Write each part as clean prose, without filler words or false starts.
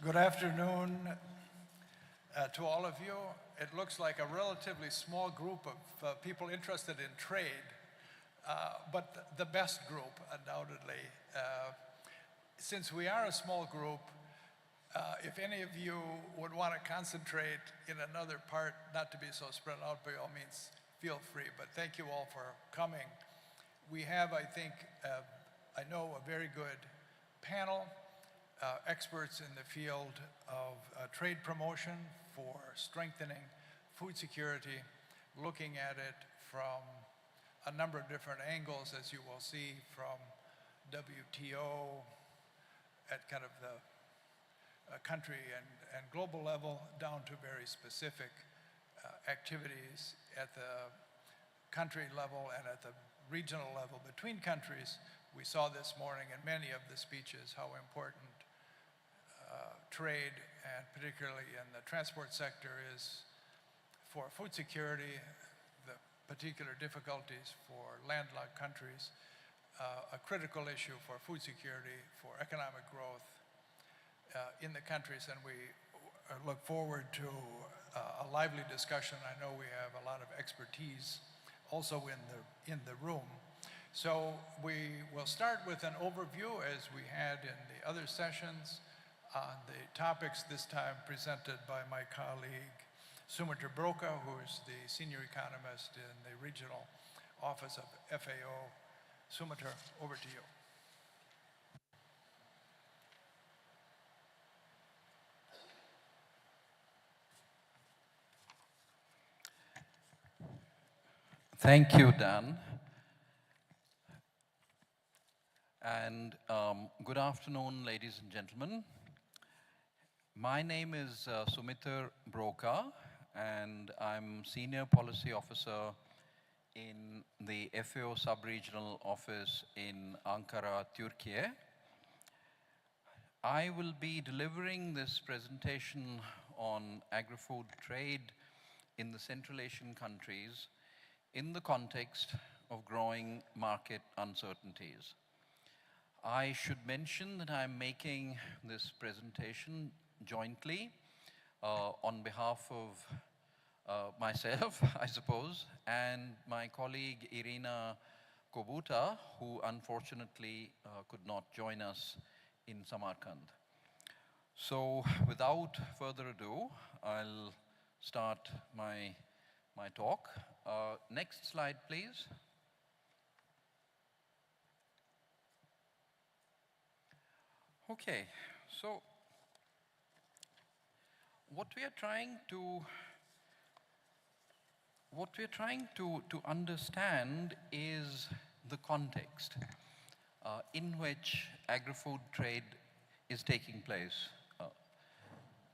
Good afternoon to all of you. It looks like a relatively small group of people interested in trade, but the best group, undoubtedly. Since we are a small group, if any of you would want to concentrate in another part, not to be so spread out, by all means, feel free. But thank you all for coming. We have, I think, I know, a very good panel. Experts in the field of trade promotion for strengthening food security, looking at it from a number of different angles, as you will see, from WTO at kind of the country and global level down to very specific activities at the country level and at the regional level between countries. We saw this morning in many of the speeches how important trade, and particularly in the transport sector, is for food security, the particular difficulties for landlocked countries, a critical issue for food security, for economic growth in the countries, and we look forward to a lively discussion. I know we have a lot of expertise also in the room. So we will start with an overview, as we had in the other sessions, on the topics this time presented by my colleague Sumitra Broka, who is the senior economist in the regional office of FAO. Sumitra, over to you. Thank you, Dan. And good afternoon, ladies and gentlemen. My name is Sumitra Broka, and I'm Senior Policy Officer in the FAO Sub-Regional Office in Ankara, Turkey. I will be delivering this presentation on agri-food trade in the Central Asian countries in the context of growing market uncertainties. I should mention that I'm making this presentation jointly on behalf of myself, I suppose, and my colleague Irina Kobuta, who unfortunately could not join us in Samarkand. So without further ado, I'll start my talk. Next slide, please. Okay, so what we are trying to understand is the context in which agri-food trade is taking place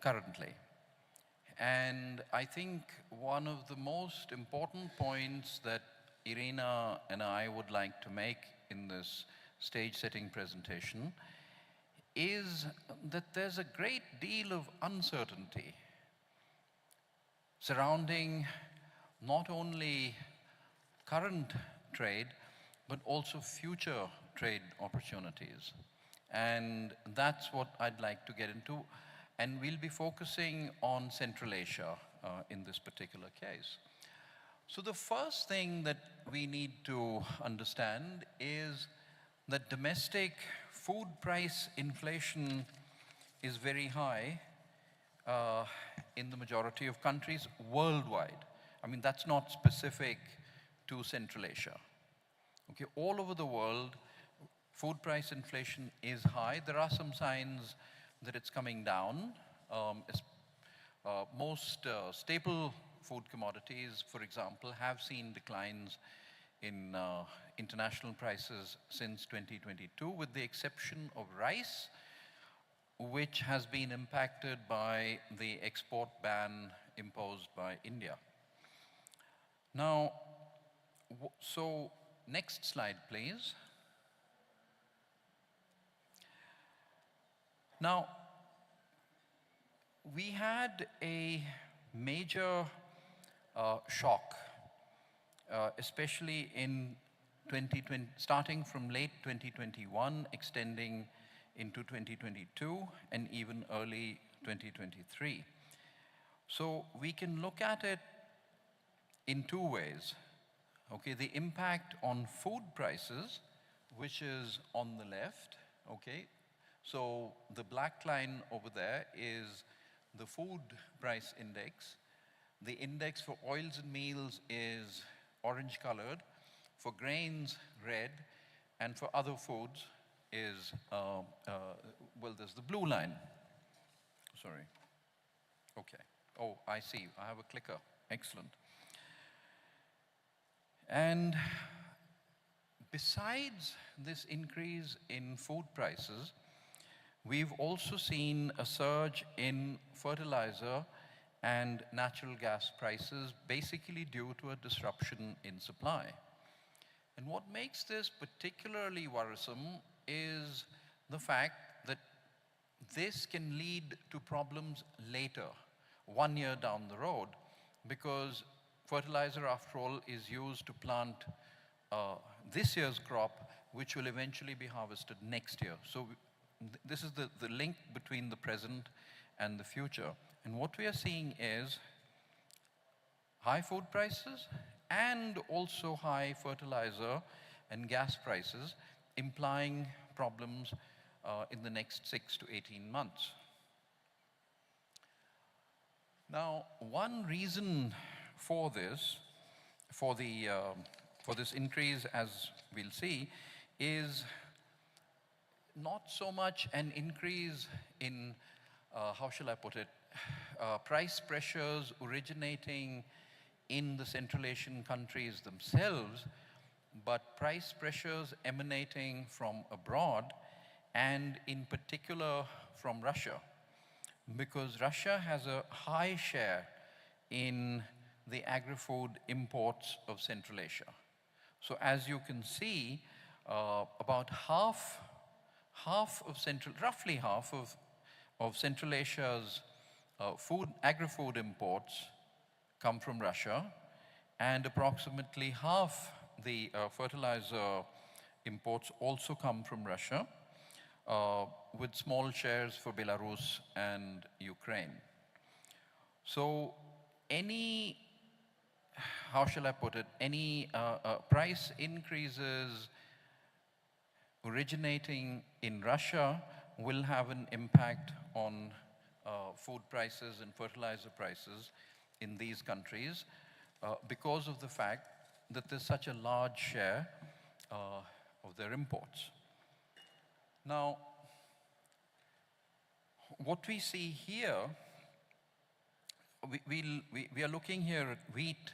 currently. And I think one of the most important points that Irina and I would like to make in this stage-setting presentation is that there's a great deal of uncertainty surrounding not only current trade, but also future trade opportunities. And that's what I'd like to get into. And we'll be focusing on Central Asia in this particular case. So the first thing that we need to understand is that domestic food price inflation is very high in the majority of countries worldwide. I mean, that's not specific to Central Asia. Okay, all over the world, food price inflation is high. There are some signs that it's coming down. Most staple food commodities, for example, have seen declines in international prices since 2022, with the exception of rice, which has been impacted by the export ban imposed by India. Now, so next slide, please. Now, we had a major shock, especially in 2020, starting from late 2021, extending into 2022 and even early 2023. So we can look at it in two ways. Okay, the impact on food prices, which is on the left, okay? So the black line over there is the food price index. The index for oils and meals is orange colored, for grains, red, and for other foods is, well, there's the blue line. Sorry. Okay. Oh, I see. I have a clicker. Excellent. And besides this increase in food prices, we've also seen a surge in fertilizer and natural gas prices, basically due to a disruption in supply. And what makes this particularly worrisome is the fact that this can lead to problems later, 1 year down the road, because fertilizer, after all, is used to plant this year's crop, which will eventually be harvested next year. So this is the link between the present and the future. And what we are seeing is high food prices and also high fertilizer and gas prices, implying problems in the next 6 to 18 months. Now, one reason for this, for this increase, as we'll see, is not so much an increase in, how shall I put it, price pressures originating in the Central Asian countries themselves, but price pressures emanating from abroad, and in particular from Russia, because Russia has a high share in the agri-food imports of Central Asia. So as you can see, about roughly half of Central Asia's agri-food imports come from Russia, and approximately half the fertilizer imports also come from Russia, with small shares for Belarus and Ukraine. So any, how shall I put it, any price increases originating in Russia will have an impact on food prices and fertilizer prices in these countries because of the fact that there's such a large share of their imports. Now, what we see here, we are looking here at wheat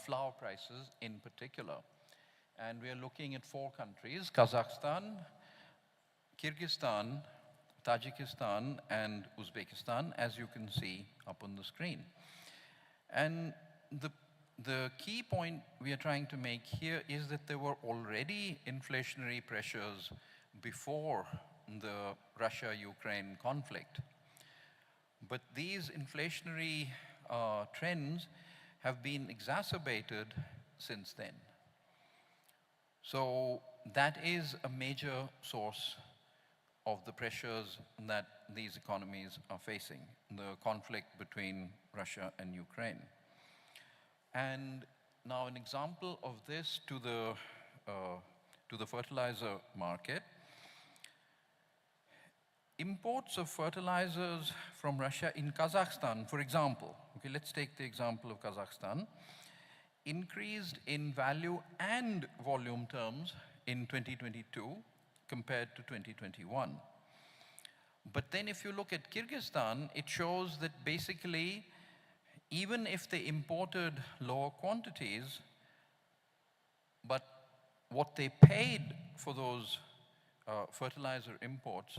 flour prices in particular, and we are looking at 4 countries: Kazakhstan, Kyrgyzstan, Tajikistan, and Uzbekistan, as you can see up on the screen. And the key point we are trying to make here is that there were already inflationary pressures before the Russia-Ukraine conflict. But these inflationary trends have been exacerbated since then. So that is a major source of the pressures that these economies are facing, the conflict between Russia and Ukraine. And now an example of this to the fertilizer market. Imports of fertilizers from Russia in Kazakhstan, for example, okay, let's take the example of Kazakhstan, increased in value and volume terms in 2022 compared to 2021. But then if you look at Kyrgyzstan, it shows that basically, even if they imported lower quantities, but what they paid for those fertilizer imports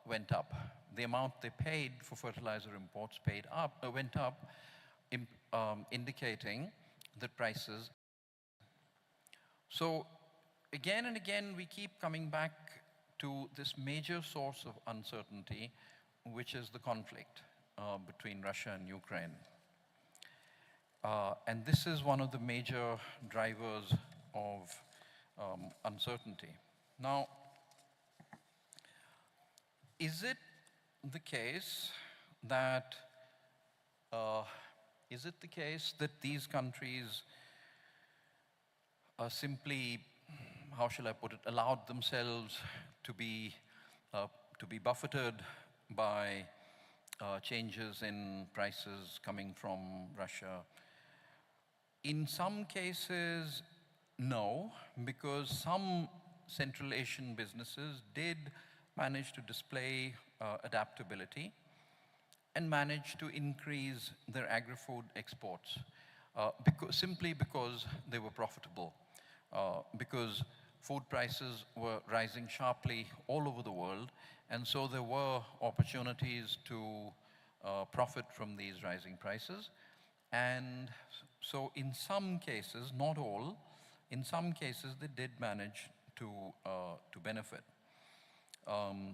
went up. The amount they paid for fertilizer imports went up, indicating that prices. So again and again, we keep coming back to this major source of uncertainty, which is the conflict between Russia and Ukraine. And this is one of the major drivers of uncertainty. Now, is it the case that these countries simply, how shall I put it, allowed themselves to be buffeted by changes in prices coming from Russia? In some cases, no, because some Central Asian businesses did manage to display adaptability and managed to increase their agri-food exports simply because they were profitable, because food prices were rising sharply all over the world, and so there were opportunities to profit from these rising prices. And so in some cases, not all, in some cases they did manage to benefit.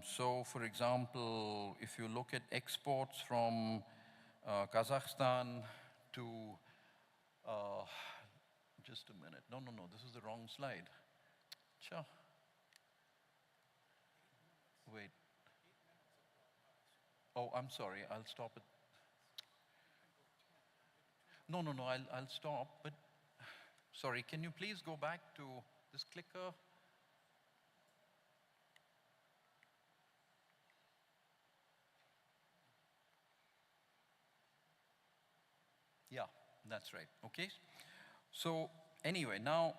So for example, if you look at exports from Kazakhstan to, just a minute, no, this is the wrong slide. Sure. Wait. Oh, I'm sorry, I'll stop it. No, I'll stop, but sorry, can you please go back to this clicker? Yeah, that's right, okay. So anyway, now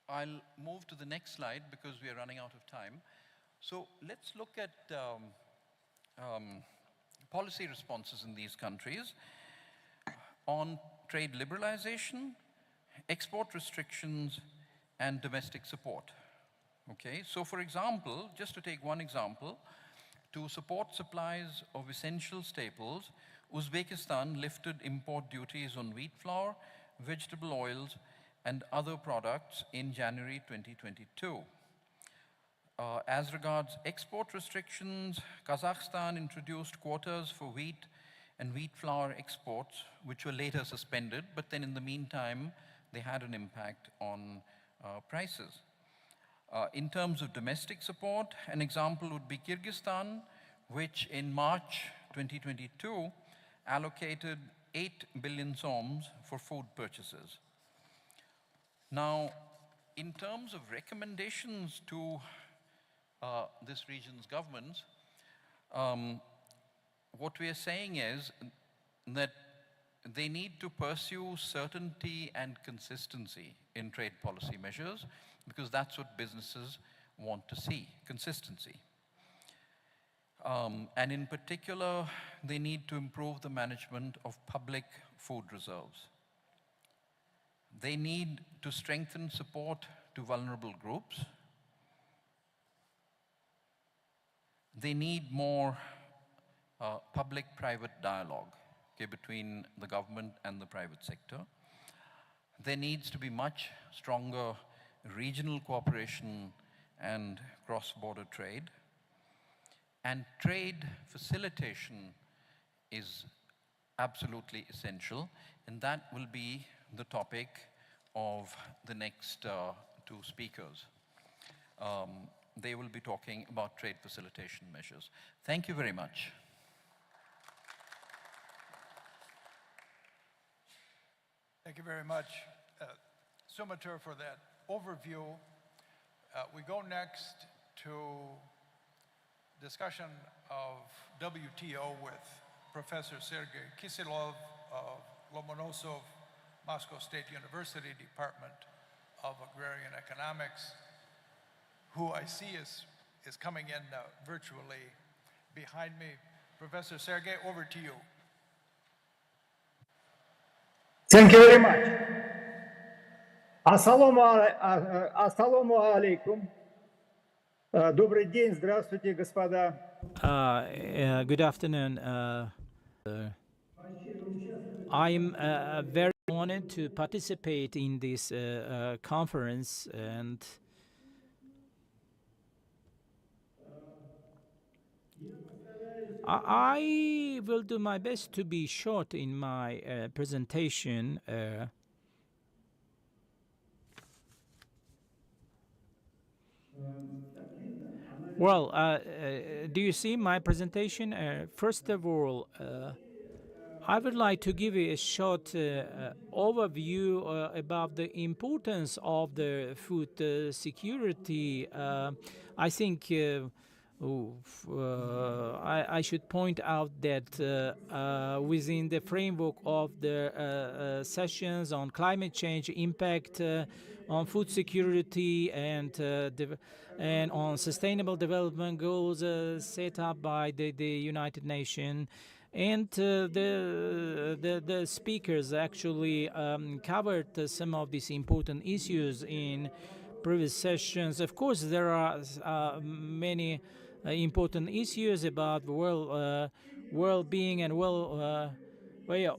I'll move to the next slide because we are running out of time. So let's look at policy responses in these countries on trade liberalization, export restrictions, and domestic support. Okay, so for example, just to take one example, to support supplies of essential staples, Uzbekistan lifted import duties on wheat flour, vegetable oils, and other products in January 2022. As regards export restrictions, Kazakhstan introduced quotas for wheat and wheat flour exports, which were later suspended, but then in the meantime, they had an impact on prices. In terms of domestic support, an example would be Kyrgyzstan, which in March 2022 allocated 8 billion soms for food purchases. Now, in terms of recommendations to this region's governments, what we are saying is that they need to pursue certainty and consistency in trade policy measures, because that's what businesses want to see, consistency. And in particular, they need to improve the management of public food reserves. They need to strengthen support to vulnerable groups. They need more public-private dialogue, okay, between the government and the private sector. There needs to be much stronger regional cooperation and cross-border trade. And trade facilitation is absolutely essential, and that will be the topic of the next two speakers. They will be talking about trade facilitation measures. Thank you very much. Thank you very much, Sumitur, for that overview. We go next to discussion of WTO with Professor Sergei Kiselov of Lomonosov Moscow State University Department of Agrarian Economics, who I see is coming in virtually behind me. Professor Sergei, over to you. Thank you very much. Ассаламу алейкум. Добрый день, здравствуйте, господа. Good afternoon. I'm very honored to participate in this conference, and I will do my best to be short in my presentation. Well, do you see my presentation? First of all, I would like to give you a short overview about the importance of the food security. I think I should point out that within the framework of the sessions on climate change impact on food security and on sustainable development goals set up by the United Nations, and the speakers actually covered some of these important issues in previous sessions. Of course, there are many important issues about well-being and well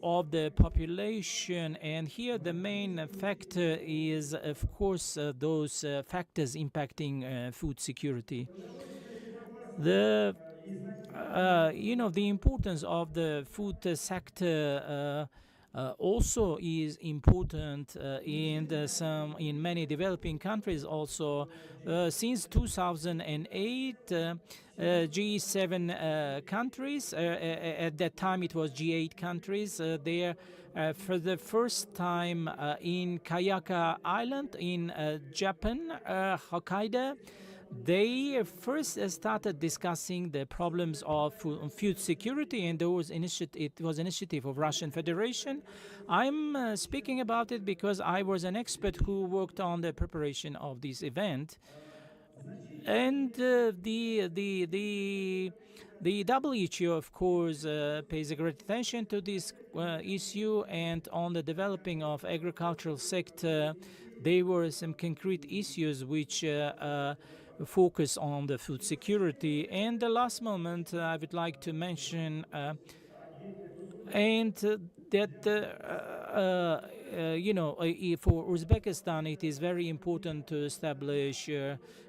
of the population, and here the main factor is, of course, those factors impacting food security. The the importance of the food sector also is important in many developing countries. Also, since 2008, G7 countries, at that time it was G8 countries, there for the first time in Kayaka Island in Japan, Hokkaido, they first started discussing the problems of food security, and it was initiative of Russian Federation. I'm speaking about it because I was an expert who worked on the preparation of this event, and the WHO, of course, pays a great attention to this issue, and on the developing of agricultural sector, there were some concrete issues which focus on the food security. And the last moment I would like to mention, and that for Uzbekistan it is very important to establish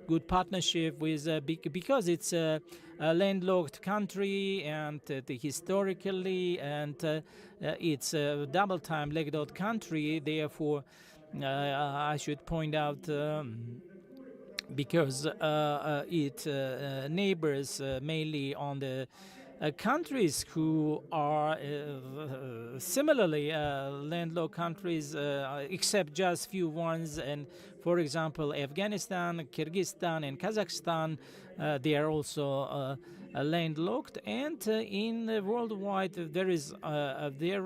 good partnership with because it's a landlocked country, and historically, and it's a double-time landlocked country. Therefore, I should point out. Because it neighbors mainly on the countries who are similarly landlocked countries, except just few ones. And for example, Afghanistan, Kyrgyzstan, and Kazakhstan, they are also landlocked. And in worldwide, there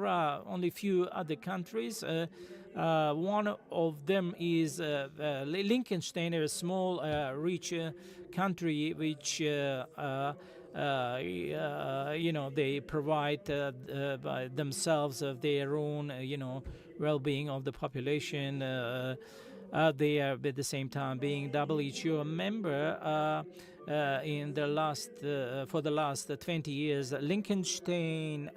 are only few other countries. One of them is Liechtenstein, a small, rich country, which they provide by themselves of their own, well-being of the population. They are at the same time being WHO member. In the last for the last 20 years, Liechtenstein.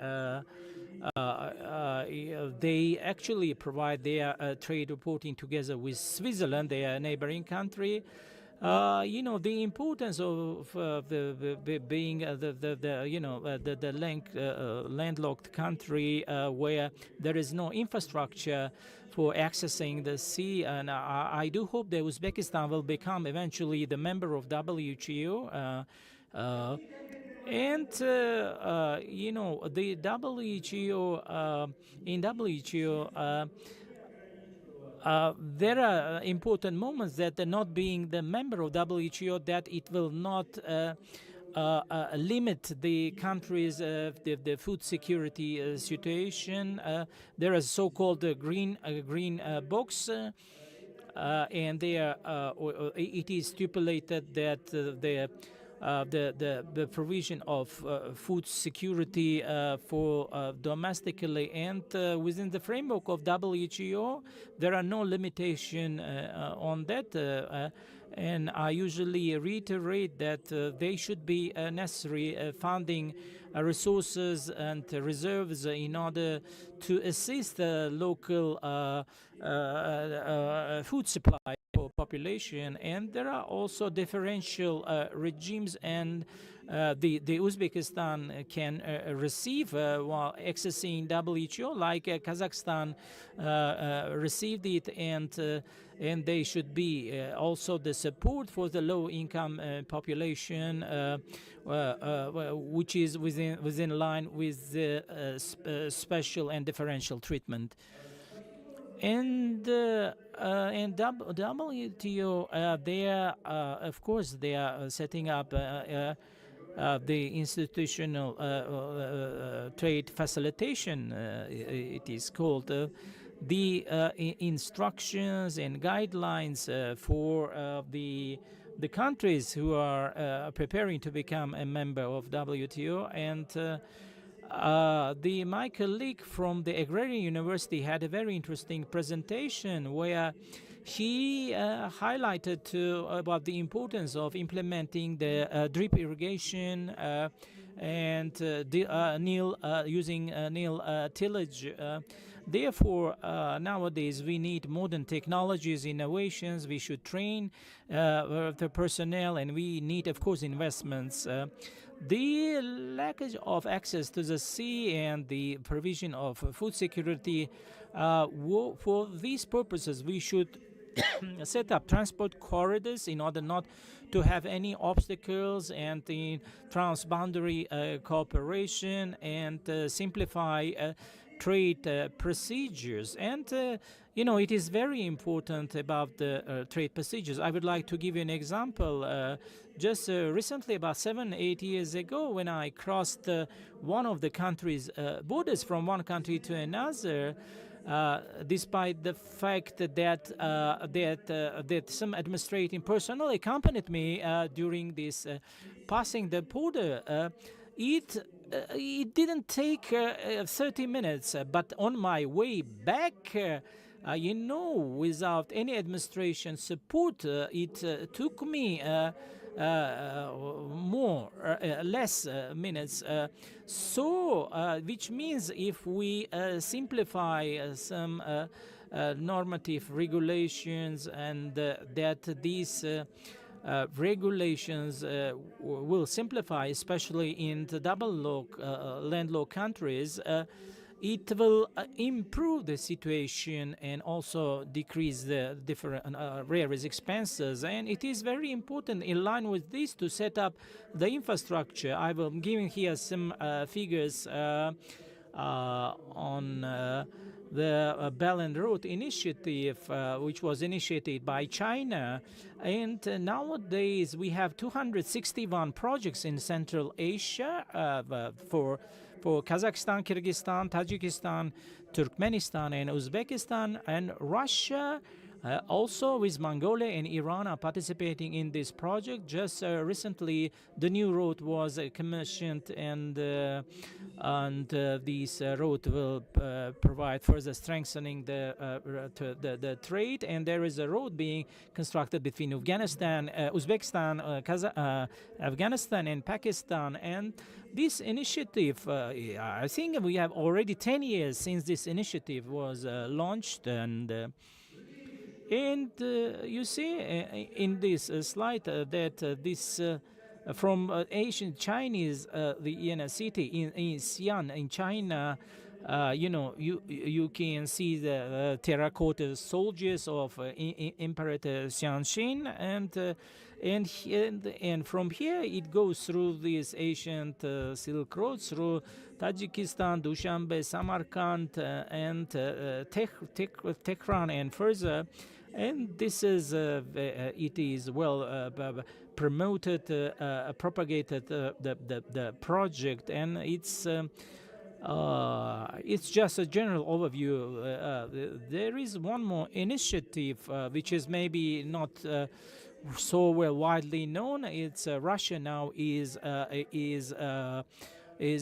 They actually provide their trade reporting together with Switzerland, their neighboring country. The importance of being the landlocked country where there is no infrastructure for accessing the sea, and I do hope that Uzbekistan will become eventually the member of WHO. And the WHO in WHO. There are important moments that not being the member of WHO, that it will not limit the country's the food security situation. There is so-called green box, and there it is stipulated that the provision of food security for domestically and within the framework of WHO, there are no limitation on that. And I usually reiterate that they should be necessary funding resources and reserves in order to assist the local food supply for population, and there are also differential regimes, and the Uzbekistan can receive while accessing WTO, like Kazakhstan received it, and they should be also the support for the low-income population, which is within line with the special and differential treatment. And WTO, they are, of course, they are setting up the institutional trade facilitation, it is called, the instructions and guidelines for the countries who are preparing to become a member of WTO. And my colleague from the Agrarian University had a very interesting presentation where he highlighted about the importance of implementing the drip irrigation and using nil tillage. Therefore, nowadays we need modern technologies, innovations. We should train the personnel, and we need, of course, investments. The lack of access to the sea and the provision of food security, for these purposes, we should set up transport corridors in order not to have any obstacles, and the transboundary cooperation, and simplify trade procedures. And it is very important about the trade procedures. I would like to give you an example. Just recently, about 7-8 years ago, when I crossed one of the country's borders from one country to another, despite the fact that some administrative personnel accompanied me during this passing the border, it didn't take 30 minutes, but on my way back, without any administration support, it took me less minutes. Which means if we simplify some normative regulations, and that these regulations will simplify, especially in the double landlocked countries, it will improve the situation and also decrease the different various expenses. And it is very important, in line with this, to set up the infrastructure. I will give here some figures on the Belt and Road Initiative, which was initiated by China. And nowadays we have 261 projects in Central Asia for Kazakhstan, Kyrgyzstan, Tajikistan, Turkmenistan, and Uzbekistan, and Russia. Also, with Mongolia and Iran are participating in this project. Just recently, the new road was commissioned, and this road will provide further strengthening the trade. And there is a road being constructed between Afghanistan, Uzbekistan, Afghanistan, and Pakistan. And this initiative, I think we have already 10 years since this initiative was launched, and you see in this slide that this from ancient Chinese the city in Xi'an in China. You can see the terracotta soldiers of Emperor Xianxin, and from here it goes through this ancient Silk Road through Tajikistan, Dushanbe, Samarkand, and Tehran, and further. And this is it is well promoted, propagated the project, and it's just a general overview. There is one more initiative which is maybe not so well widely known. It's Russia now is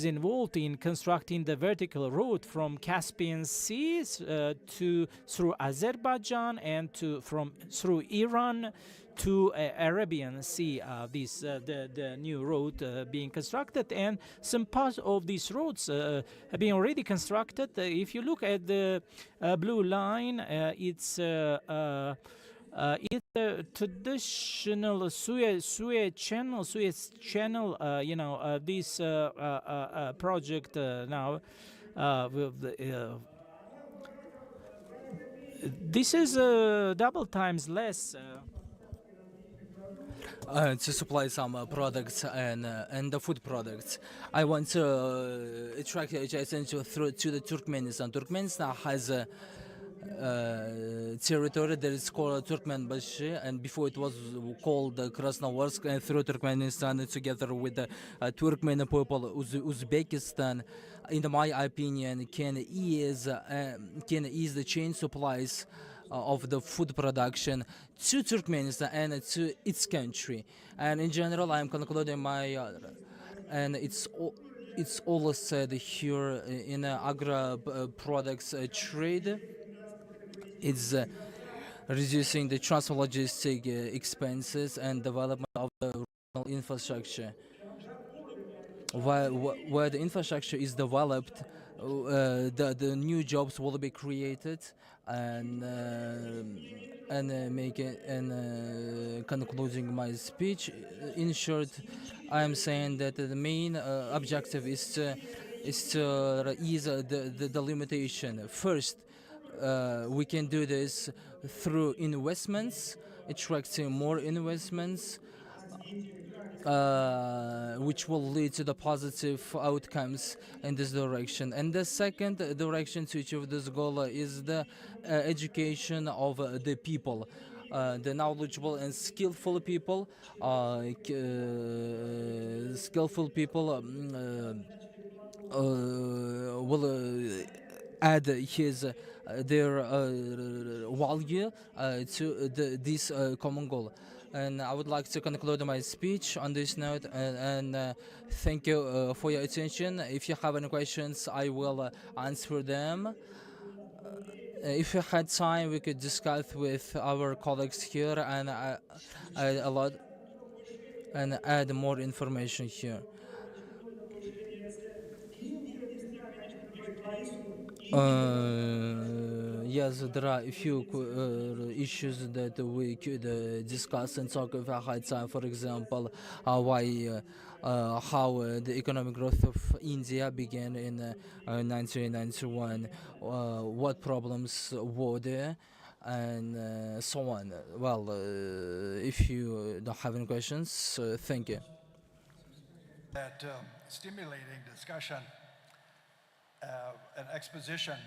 involved in constructing the vertical road from Caspian Sea through Azerbaijan, and through Iran to Arabian Sea. The new road being constructed, and some parts of these roads have been already constructed. If you look at the blue line, it's It's a traditional Suez Channel, this project now. This is double times less. To supply some products and the food products. I want to attract your attention to the Turkmenistan. Turkmenistan has a territory that is called Turkmenbashi, and before it was called Krasnoyarsk, and through Turkmenistan together with the Turkmen people, Uzbekistan, in my opinion, can ease the chain supplies of the food production to Turkmenistan and to its country. And in general, I am concluding my and it's all said here in agri products trade. It's reducing the transfer logistic expenses and development of the rural infrastructure. Where the infrastructure is developed, the new jobs will be created, and concluding my speech, in short, I am saying that the main objective is to ease the limitation. First, we can do this through investments, attracting more investments, which will lead to the positive outcomes in this direction. And the second direction to achieve this goal is the education of the people. The knowledgeable and skillful people, will add their value to this common goal. And I would like to conclude my speech on this note, and thank you for your attention. If you have any questions, I will answer them. If you had time, we could discuss with our colleagues here and a lot and add more information here. Yes, there are a few issues that we could discuss and talk if I had time. For example, how the economic growth of India began in 1991, what problems were there, and so on. Well, if you don't have any questions, thank you. That stimulating discussion, an exposition.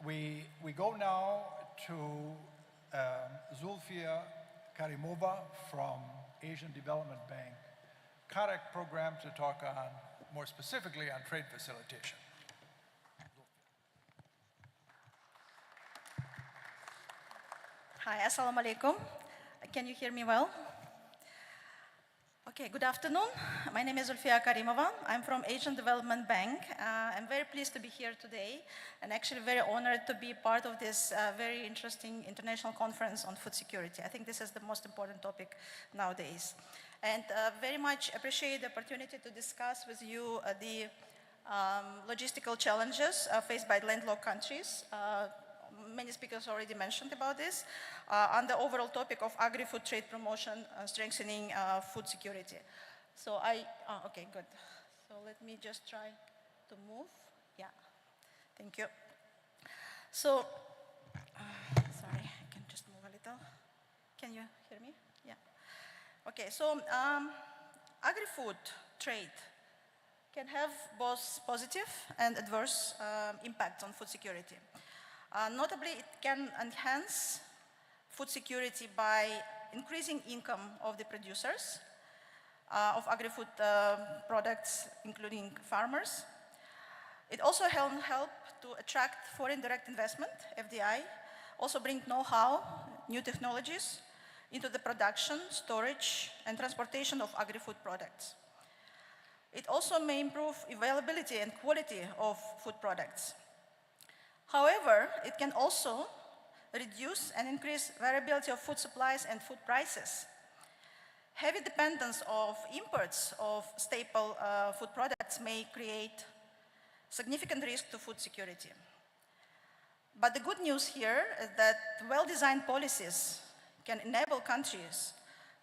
We go now to Zulfiya Karimova from Asian Development Bank, CAREC program, to talk on more specifically on trade facilitation. Hi, assalamu alaikum. Can you hear me well? Okay, good afternoon. My name is Zulfiya Karimova. I'm from Asian Development Bank. I'm very pleased to be here today and actually very honored to be part of this very interesting international conference on food security. I think this is the most important topic nowadays. And very much appreciate the opportunity to discuss with you the logistical challenges faced by landlocked countries. Many speakers already mentioned about this, on the overall topic of agri-food trade promotion, strengthening food security. So okay, good. So let me just try to move. Yeah, thank you. So, sorry, I can just move a little. Can you hear me? Yeah. Okay, so agri-food trade can have both positive and adverse impacts on food security. Notably, it can enhance food security by increasing income of the producers of agri-food products, including farmers. It also help to attract foreign direct investment, FDI, also bring know-how, new technologies into the production, storage, and transportation of agri-food products. It also may improve availability and quality of food products. However, it can also reduce and increase variability of food supplies and food prices. Heavy dependence of imports of staple food products may create significant risk to food security. But the good news here is that well-designed policies can enable countries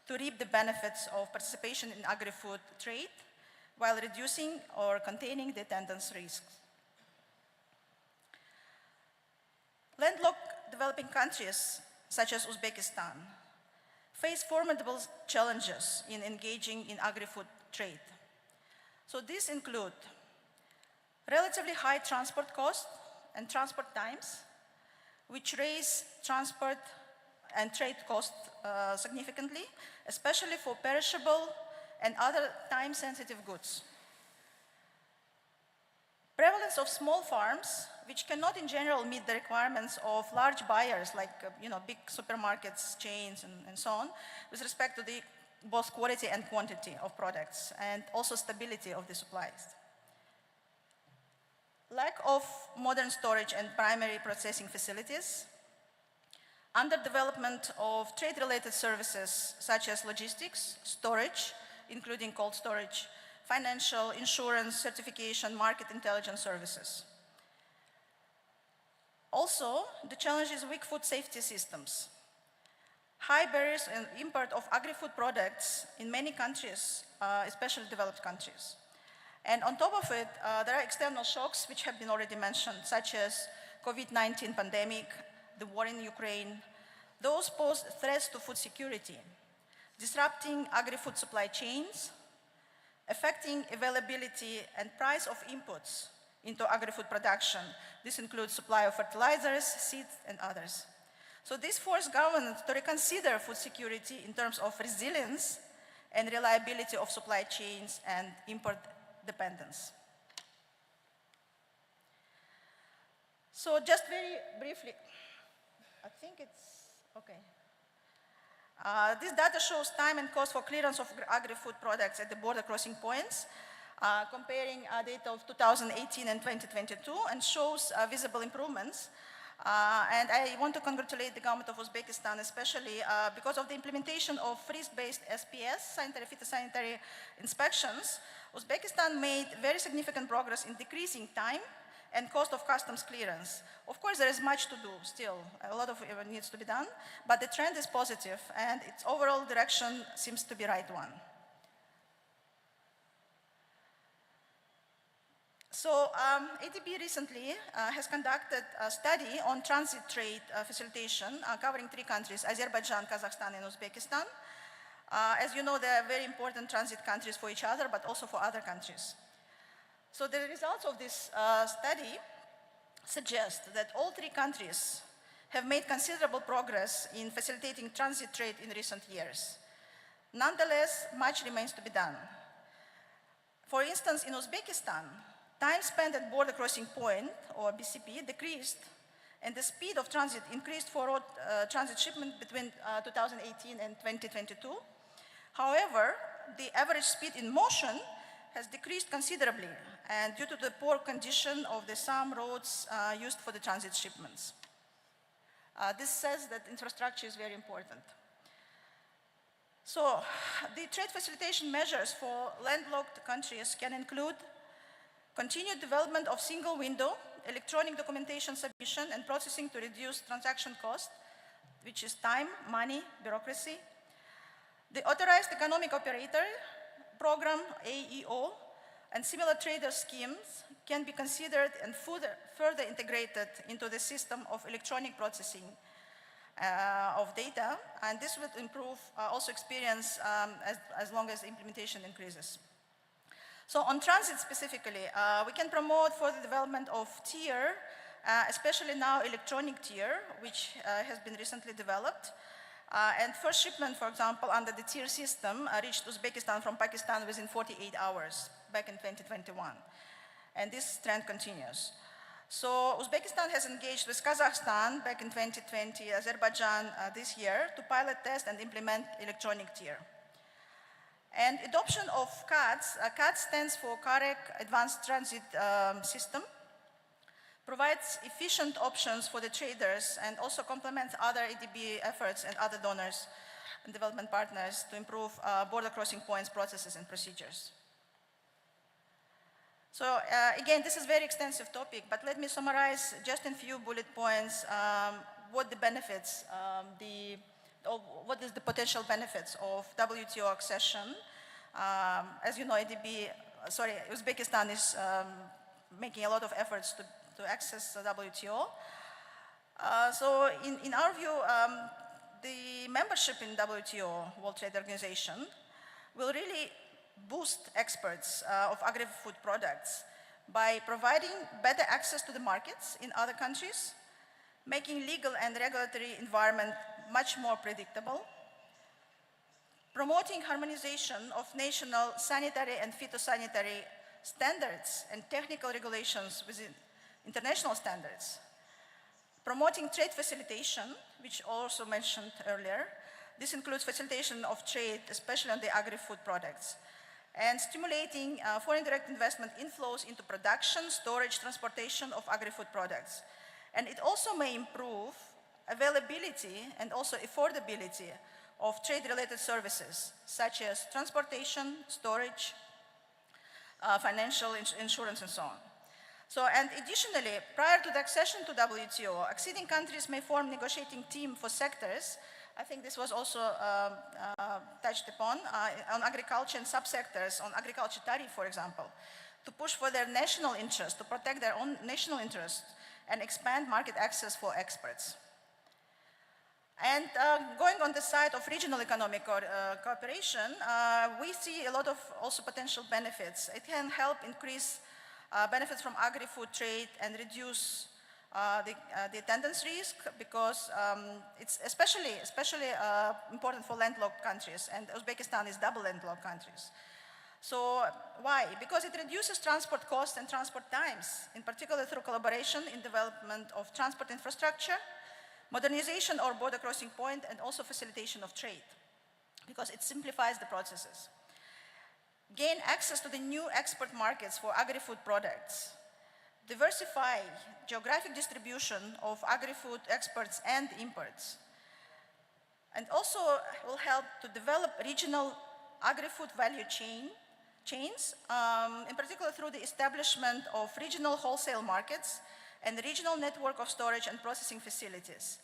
to reap the benefits of participation in agri-food trade while reducing or containing the attendance risks. Landlocked developing countries, such as Uzbekistan, face formidable challenges in engaging in agri-food trade. So these include relatively high transport costs and transport times, which raise transport and trade costs significantly, especially for perishable and other time-sensitive goods. Prevalence of small farms, which cannot in general meet the requirements of large buyers like big supermarkets, chains, and so on, with respect to the both quality and quantity of products, and also stability of the supplies. Lack of modern storage and primary processing facilities, underdevelopment of trade-related services such as logistics, storage, including cold storage, financial, insurance, certification, market intelligence services. Also, the challenge is weak food safety systems. High barriers in import of agri-food products in many countries, especially developed countries. And on top of it, there are external shocks which have been already mentioned, such as COVID-19 pandemic, the war in Ukraine. Those pose threats to food security, disrupting agri-food supply chains, affecting availability and price of inputs into agri-food production. This includes supply of fertilizers, seeds, and others. So this forced governments to reconsider food security in terms of resilience and reliability of supply chains and import dependence. So just very briefly, I think it's okay. This data shows time and cost for clearance of agri-food products at the border crossing points, comparing data of 2018 and 2022, and shows visible improvements. And I want to congratulate the government of Uzbekistan, especially because of the implementation of risk-based SPS, sanitary phytosanitary inspections. Uzbekistan made very significant progress in decreasing time and cost of customs clearance. Of course, there is much to do still. A lot of it needs to be done, but the trend is positive, and its overall direction seems to be the right one. So ADB recently has conducted a study on transit trade facilitation covering 3 countries, Azerbaijan, Kazakhstan, and Uzbekistan. As you know, they are very important transit countries for each other, but also for other countries. So the results of this study suggest that all 3 countries have made considerable progress in facilitating transit trade in recent years. Nonetheless, much remains to be done. For instance, in Uzbekistan, time spent at border crossing point, or BCP, decreased, and the speed of transit increased for road transit shipment between 2018 and 2022. However, the average speed in motion has decreased considerably, and due to the poor condition of some roads used for the transit shipments. This says that infrastructure is very important. So, the trade facilitation measures for landlocked countries can include continued development of single window, electronic documentation submission and processing to reduce transaction cost, which is time, money, bureaucracy. The Authorized Economic Operator Program, AEO, and similar trader schemes can be considered and further integrated into the system of electronic processing of data, and this would improve also experience as long as the implementation increases. So on transit specifically, we can promote further development of tier, especially now electronic tier, which has been recently developed. And first shipment, for example, under the tier system reached Uzbekistan from Pakistan within 48 hours back in 2021. And this trend continues. So Uzbekistan has engaged with Kazakhstan back in 2020, Azerbaijan this year to pilot test and implement electronic tier. And adoption of CADS, CADS stands for CAREC Advanced Transit System, provides efficient options for the traders and also complements other ADB efforts and other donors and development partners to improve border crossing points, processes, and procedures. So again, this is a very extensive topic, but let me summarize just in a few bullet points what the benefits the what is the potential benefits of WTO accession. As you know, Uzbekistan is making a lot of efforts to access the WTO. So in our view, the membership in WTO, World Trade Organization, will really boost exports of agri-food products by providing better access to the markets in other countries, making legal and regulatory environment much more predictable, promoting harmonization of national sanitary and phytosanitary standards and technical regulations within international standards, promoting trade facilitation, which also mentioned earlier. This includes facilitation of trade, especially on the agri-food products, and stimulating foreign direct investment inflows into production, storage, transportation of agri-food products. And it also may improve availability and also affordability of trade-related services, such as transportation, storage, financial insurance, and so on. So, and additionally, prior to the accession to WTO, acceding countries may form negotiating team for sectors. I think this was also touched upon on agriculture and subsectors, on agriculture tariff, for example, to push for their national interest, to protect their own national interest, and expand market access for exports. And going on the side of regional economic cooperation, we see a lot of also potential benefits. It can help increase benefits from agri-food trade and reduce the attendance risk, because it's especially important for landlocked countries, and Uzbekistan is double landlocked countries. So why? Because it reduces transport costs and transport times, in particular through collaboration in development of transport infrastructure, modernization or border crossing point, and also facilitation of trade, because it simplifies the processes. Gain access to the new export markets for agri-food products, diversify geographic distribution of agri-food exports and imports, and also will help to develop regional agri-food value chains, in particular through the establishment of regional wholesale markets and the regional network of storage and processing facilities.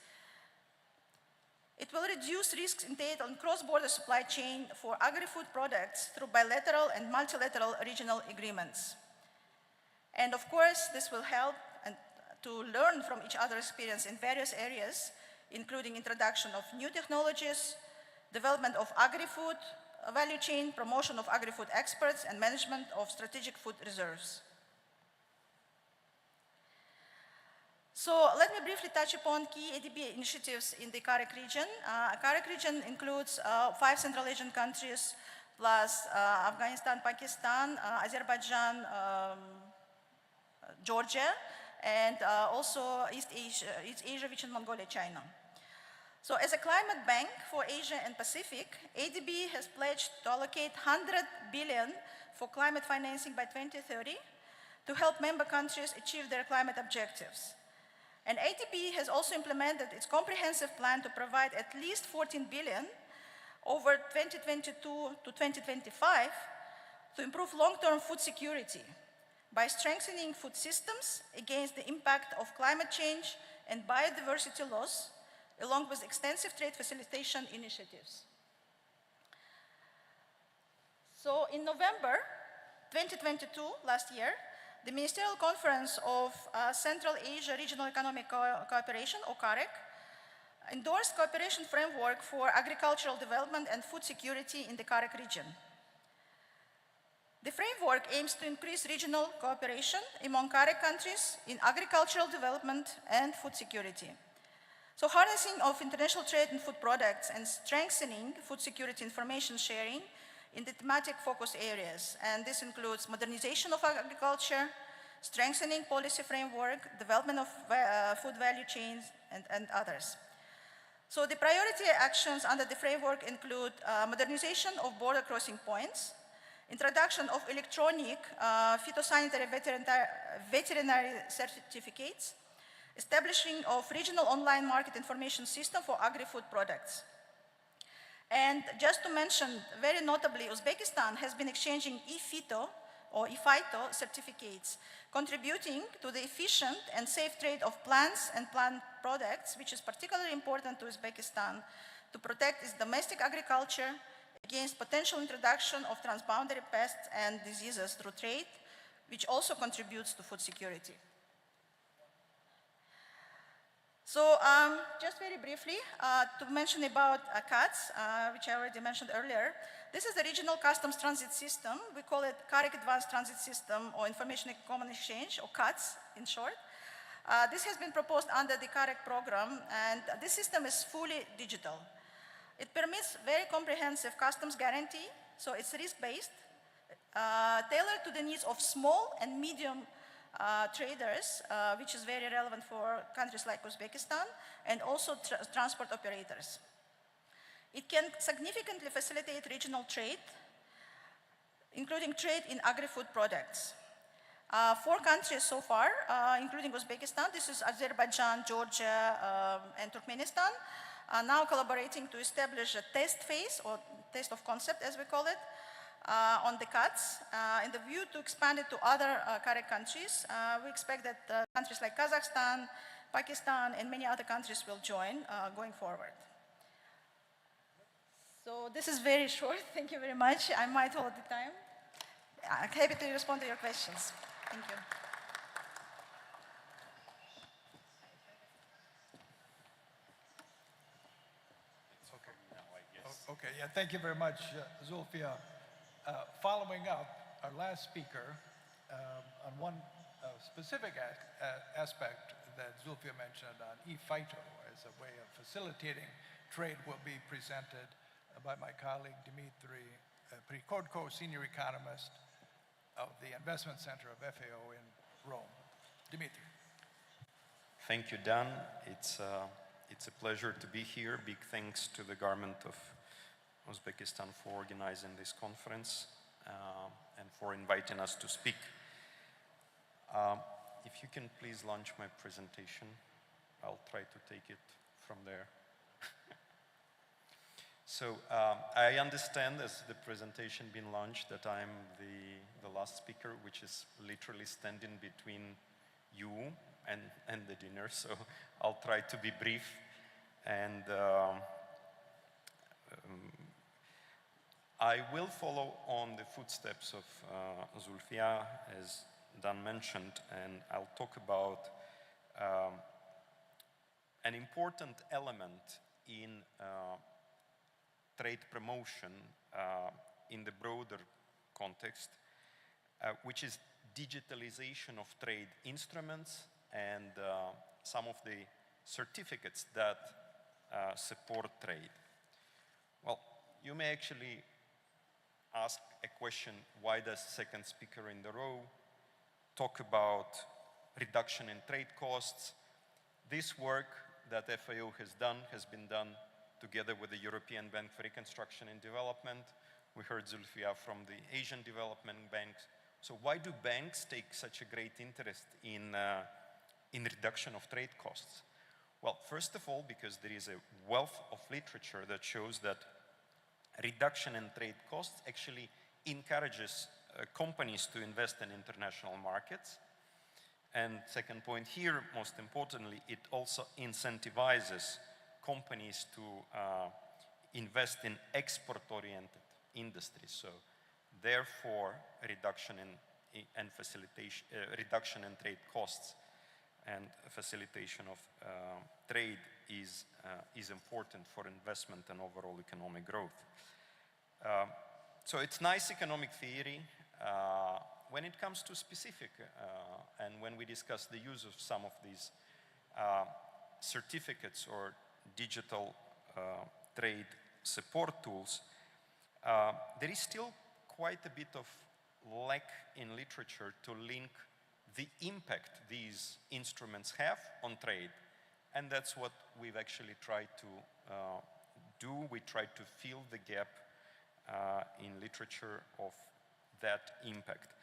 It will reduce risks entailed on cross-border supply chain for agri-food products through bilateral and multilateral regional agreements. And of course, this will help to learn from each other's experience in various areas, including introduction of new technologies, development of agri-food value chain, promotion of agri-food exports, and management of strategic food reserves. So let me briefly touch upon key ADB initiatives in the CAREC region. CAREC region includes 5 Central Asian countries, plus Afghanistan, Pakistan, Azerbaijan, Georgia, and also East Asia, which is Mongolia, China. So as a climate bank for Asia and Pacific, ADB has pledged to allocate 100 billion for climate financing by 2030 to help member countries achieve their climate objectives. And ADB has also implemented its comprehensive plan to provide at least 14 billion over 2022 to 2025 to improve long-term food security by strengthening food systems against the impact of climate change and biodiversity loss, along with extensive trade facilitation initiatives. So in November 2022, last year, the Ministerial Conference of Central Asia Regional Economic Cooperation, or CAREC, endorsed cooperation framework for agricultural development and food security in the CAREC region. The framework aims to increase regional cooperation among CAREC countries in agricultural development and food security. So harnessing of international trade in food products and strengthening food security information sharing in the thematic focus areas. And this includes modernization of agriculture, strengthening policy framework, development of food value chains, and others. So the priority actions under the framework include modernization of border crossing points, introduction of electronic phytosanitary veterinary certificates, establishing of regional online market information system for agri-food products. And just to mention, very notably, Uzbekistan has been exchanging e-phyto or e-phyto certificates, contributing to the efficient and safe trade of plants and plant products, which is particularly important to Uzbekistan to protect its domestic agriculture against potential introduction of transboundary pests and diseases through trade, which also contributes to food security. So just very briefly, to mention about CATS, which I already mentioned earlier, this is the regional customs transit system. We call it CAREC Advanced Transit System, or Information Common Exchange, or CATS in short. This has been proposed under the CAREC program, and this system is fully digital. It permits very comprehensive customs guarantee, so it's risk-based, tailored to the needs of small and medium traders, which is very relevant for countries like Uzbekistan, and also transport operators. It can significantly facilitate regional trade, including trade in agri-food products. 4 countries so far, including Uzbekistan, this is Azerbaijan, Georgia, and Turkmenistan, are now collaborating to establish a test phase, or test of concept as we call it, on the CATS, in the view to expand it to other CAREC countries. We expect that countries like Kazakhstan, Pakistan, and many other countries will join going forward. So this is very short. Thank you very much. I might hold the time. I'm happy to respond to your questions. Thank you. Okay, yeah, thank you very much, Zulfia. Following up our last speaker on one specific aspect that Zulfia mentioned on e-phyto as a way of facilitating trade will be presented by my colleague Dimitri Prikodko, senior economist of the Investment Center of FAO in Rome. Dimitri. Thank you, Dan. It's a pleasure to be here. Big thanks to the government of Uzbekistan for organizing this conference and for inviting us to speak. If you can please launch my presentation, I'll try to take it from there. So I understand as the presentation been launched that I'm the last speaker, which is literally standing between you and the dinner, so I'll try to be brief. And I will follow on the footsteps of Zulfia, as Dan mentioned, and I'll talk about an important element in trade promotion in the broader context, which is digitalization of trade instruments and some of the certificates that support trade. Well, you may actually ask a question, why does second speaker in the row talk about reduction in trade costs? This work that FAO has been done together with the European Bank for Reconstruction and Development. We heard Zulfia from the Asian Development Bank. So why do banks take such a great interest in reduction of trade costs? Well, first of all, because there is a wealth of literature that shows that reduction in trade costs actually encourages companies to invest in international markets. And second point here, most importantly, it also incentivizes companies to invest in export-oriented industries. So therefore, reduction in trade costs and facilitation of trade is important for investment and overall economic growth. So it's nice economic theory. When it comes to specific, and when we discuss the use of some of these certificates or digital trade support tools, there is still quite a bit of lack in literature to link the impact these instruments have on trade. And that's what we've actually tried to do. We tried to fill the gap in literature of that impact.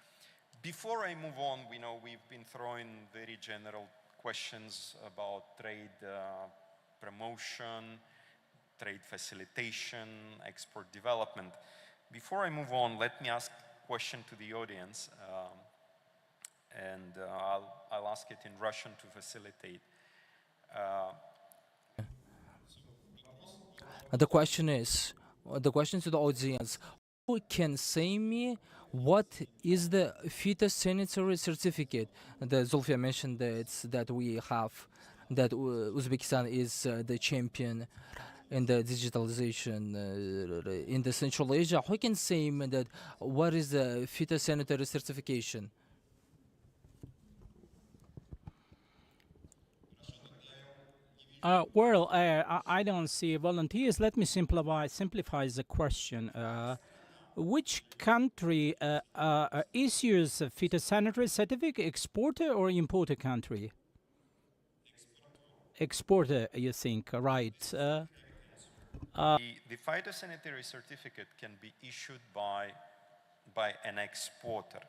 Before I move on, we know we've been throwing very general questions about trade promotion, trade facilitation, export development. Before I move on, let me ask a question to the audience, and I'll ask it in Russian to facilitate. The question to the audience, who can say me what is the phytosanitary certificate? The Zulfia mentioned that we have, that Uzbekistan is the champion in the digitalization in the Central Asia. Who can say me that what is the phytosanitary certification? I don't see volunteers. Let me simplify the question. Which country issues a phytosanitary certificate? Exporter or importer country? Exporter, you think, right? The phytosanitary certificate can be issued by an exporter.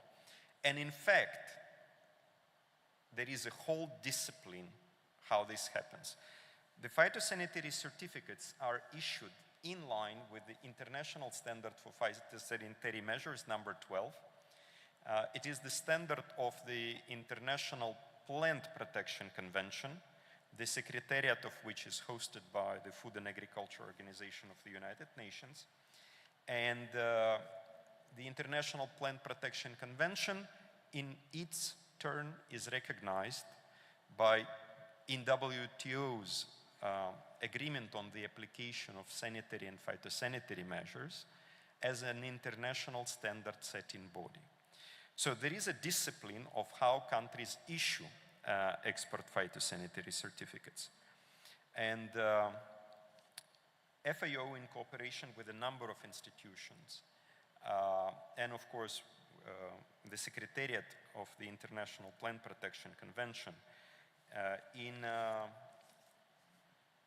And in fact, there is a whole discipline how this happens. The phytosanitary certificates are issued in line with the International Standard for Phytosanitary Measures number 12. It is the standard of the International Plant Protection Convention, the secretariat of which is hosted by the Food and Agriculture Organization of the United Nations. And the International Plant Protection Convention, in its turn, is recognized by in WTO's agreement on the application of sanitary and phytosanitary measures as an international standard setting body. So there is a discipline of how countries issue export phytosanitary certificates. And FAO, in cooperation with a number of institutions, and of course the Secretariat of the International Plant Protection Convention, in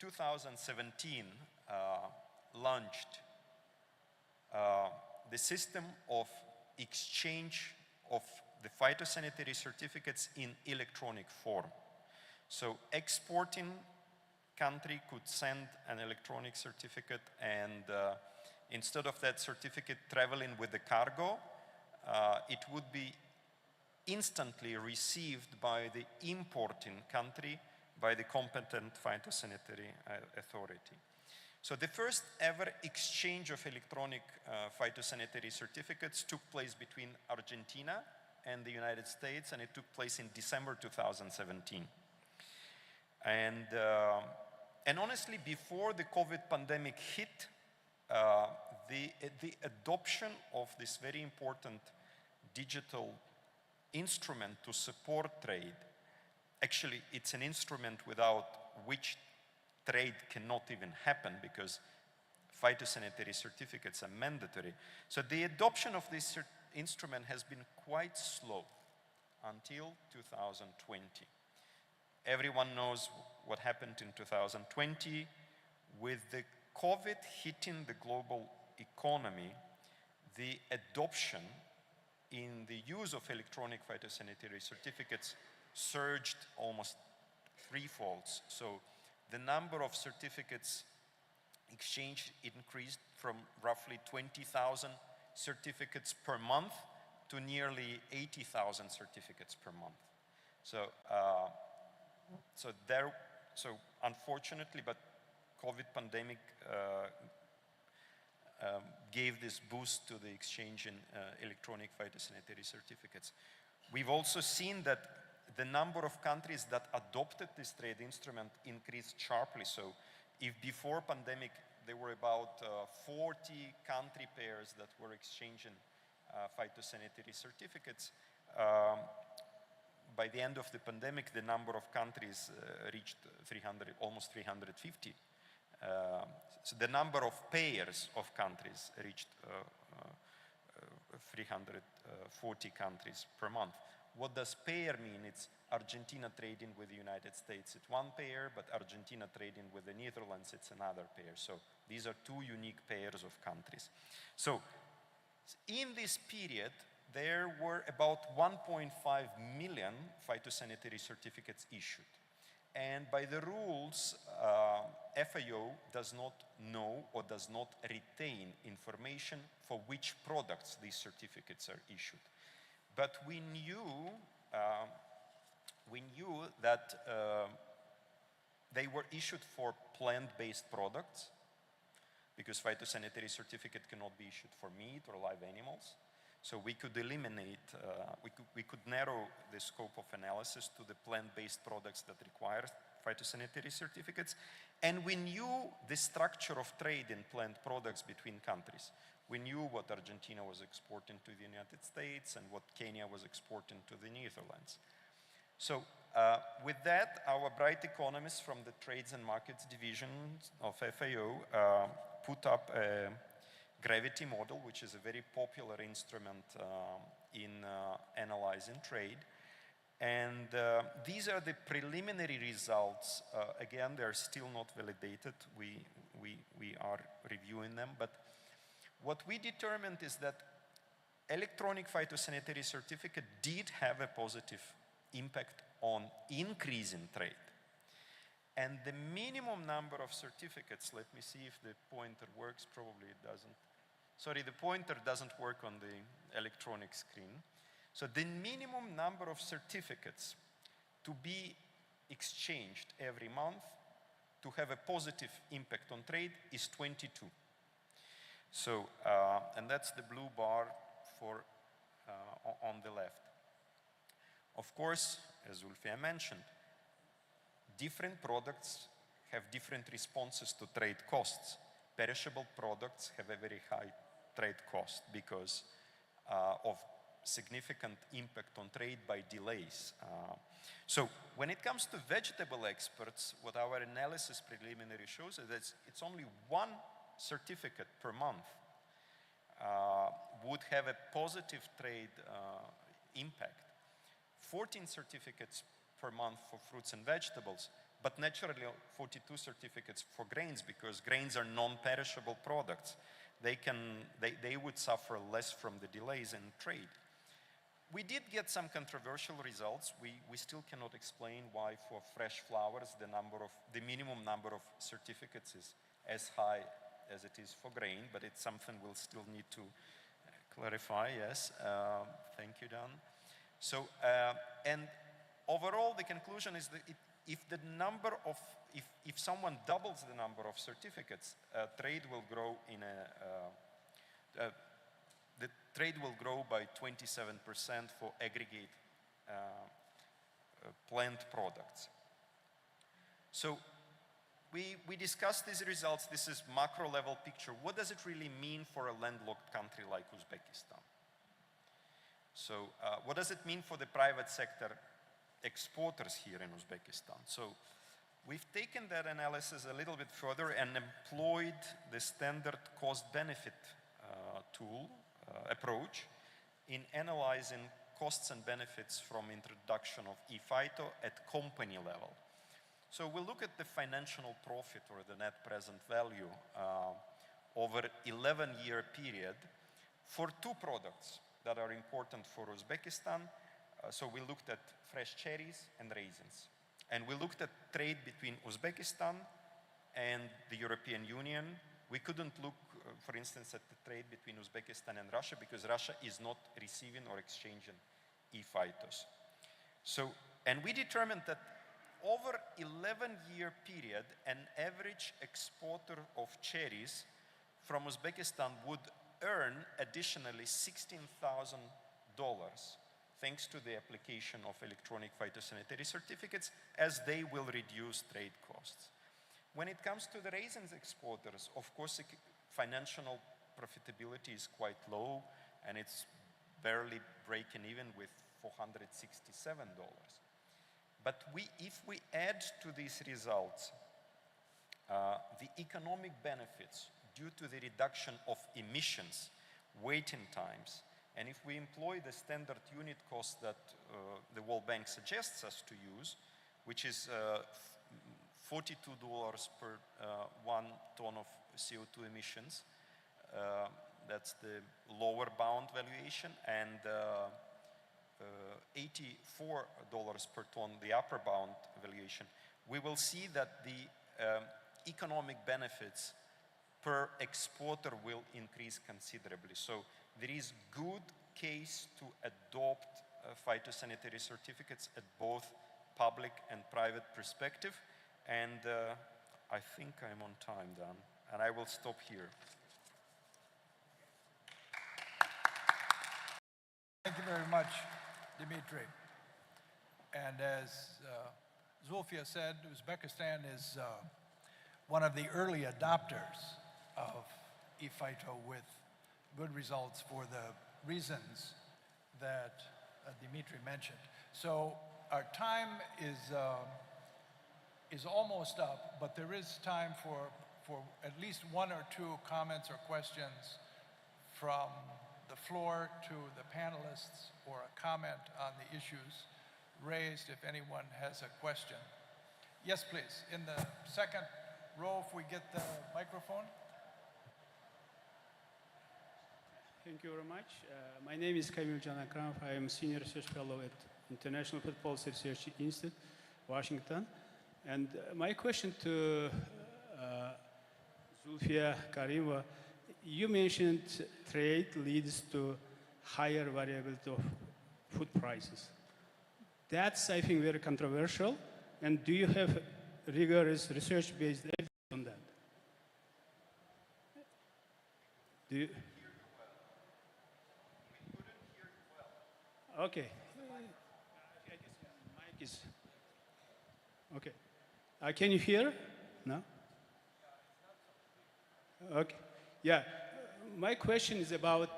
2017 launched the system of exchange of the phytosanitary certificates in electronic form. So exporting country could send an electronic certificate, and instead of that certificate traveling with the cargo, it would be instantly received by the importing country by the competent phytosanitary authority. So the first ever exchange of electronic phytosanitary certificates took place between Argentina and the United States, and it took place in December 2017. And honestly, before the COVID pandemic hit, the adoption of this very important digital instrument to support trade, actually it's an instrument without which trade cannot even happen, because phytosanitary certificates are mandatory. So the adoption of this instrument has been quite slow until 2020. Everyone knows what happened in 2020. With the COVID hitting the global economy, the adoption in the use of electronic phytosanitary certificates surged almost threefold. So the number of certificates exchanged increased from roughly 20,000 certificates per month to nearly 80,000 certificates per month. So, so unfortunately, but COVID pandemic gave this boost to the exchange in electronic phytosanitary certificates. We've also seen that the number of countries that adopted this trade instrument increased sharply. So if before pandemic there were about 40 country pairs that were exchanging phytosanitary certificates, by the end of the pandemic, the number of countries reached almost 350. So the number of pairs of countries reached 340 countries per month. What does pair mean? It's Argentina trading with the United States, it's one pair, but Argentina trading with the Netherlands, it's another pair. So these are two unique pairs of countries. So in this period, there were about 1.5 million phytosanitary certificates issued. And by the rules, FAO does not know or does not retain information for which products these certificates are issued. But we knew that they were issued for plant-based products, because phytosanitary certificate cannot be issued for meat or live animals. So we could eliminate, we could narrow the scope of analysis to the plant-based products that require phytosanitary certificates. And we knew the structure of trade in plant products between countries. We knew what Argentina was exporting to the United States and what Kenya was exporting to the Netherlands. So with that, our bright economists from the Trades and Markets Division of FAO put up a gravity model, which is a very popular instrument in analyzing trade. And these are the preliminary results. Again, they're still not validated. We are reviewing them. But what we determined is that electronic phytosanitary certificate did have a positive impact on increase in trade. And the minimum number of certificates, let me see if the pointer works, probably it doesn't. Sorry, the pointer doesn't work on the electronic screen. So the minimum number of certificates to be exchanged every month to have a positive impact on trade is 22. So, and that's the blue bar for on the left. Of course, as Ulfia mentioned, different products have different responses to trade costs. Perishable products have a very high trade cost because of significant impact on trade by delays. So when it comes to vegetable exports, what our analysis preliminary shows is that it's only one certificate per month would have a positive trade impact. 14 certificates per month for fruits and vegetables, but naturally 42 certificates for grains, because grains are non-perishable products. They would suffer less from the delays in trade. We did get some controversial results. We still cannot explain why for fresh flowers the minimum number of certificates is as high as it is for grain, but it's something we'll still need to clarify. Yes, thank you, Dan. So, and overall, the conclusion is that if someone doubles the number of certificates, trade will grow the trade will grow by 27% for aggregate plant products. So we discussed these results. This is macro level picture. What does it really mean for a landlocked country like Uzbekistan? So what does it mean for the private sector exporters here in Uzbekistan? So we've taken that analysis a little bit further and employed the standard cost-benefit tool approach in analyzing costs and benefits from introduction of e-phyto at company level. So we'll look at the financial profit or the net present value over 11-year period for two products that are important for Uzbekistan. So we looked at fresh cherries and raisins. And we looked at trade between Uzbekistan and the European Union. We couldn't look, for instance, at the trade between Uzbekistan and Russia because Russia is not receiving or exchanging e-phytos. So, and we determined that over 11-year period, an average exporter of cherries from Uzbekistan would earn additionally $16,000 thanks to the application of electronic phytosanitary certificates, as they will reduce trade costs. When it comes to the raisins exporters, of course, financial profitability is quite low, and it's barely breaking even with $467. But if we add to these results the economic benefits due to the reduction of emissions, waiting times, and if we employ the standard unit cost that the World Bank suggests us to use, which is $42 per 1 ton of CO2 emissions, that's the lower bound valuation, and $84 per ton, the upper bound valuation, we will see that the economic benefits per exporter will increase considerably. So there is good case to adopt phytosanitary certificates at both public and private perspective. And I think I'm on time, Dan. And I will stop here. Thank you very much, Dimitri. And as Zulfia said, Uzbekistan is one of the early adopters of e-phyto with good results for the reasons that Dimitri mentioned. So our time is almost up, but there is time for at least one or two comments or questions from the floor to the panelists, or a comment on the issues raised if anyone has a question. Yes, please. In the second row, if we get the microphone. Thank you very much. My name is Kamil Janakramov. I am Senior Research Fellow at International Food Policy Research Institute, Washington. And my question to Zulfia Karimova, you mentioned trade leads to higher variability of food prices. That's, I think, very controversial. And do you have rigorous research-based evidence on that? Do you? Okay. I guess the mic is. Okay. Can you hear? No? Okay. Yeah. My question is about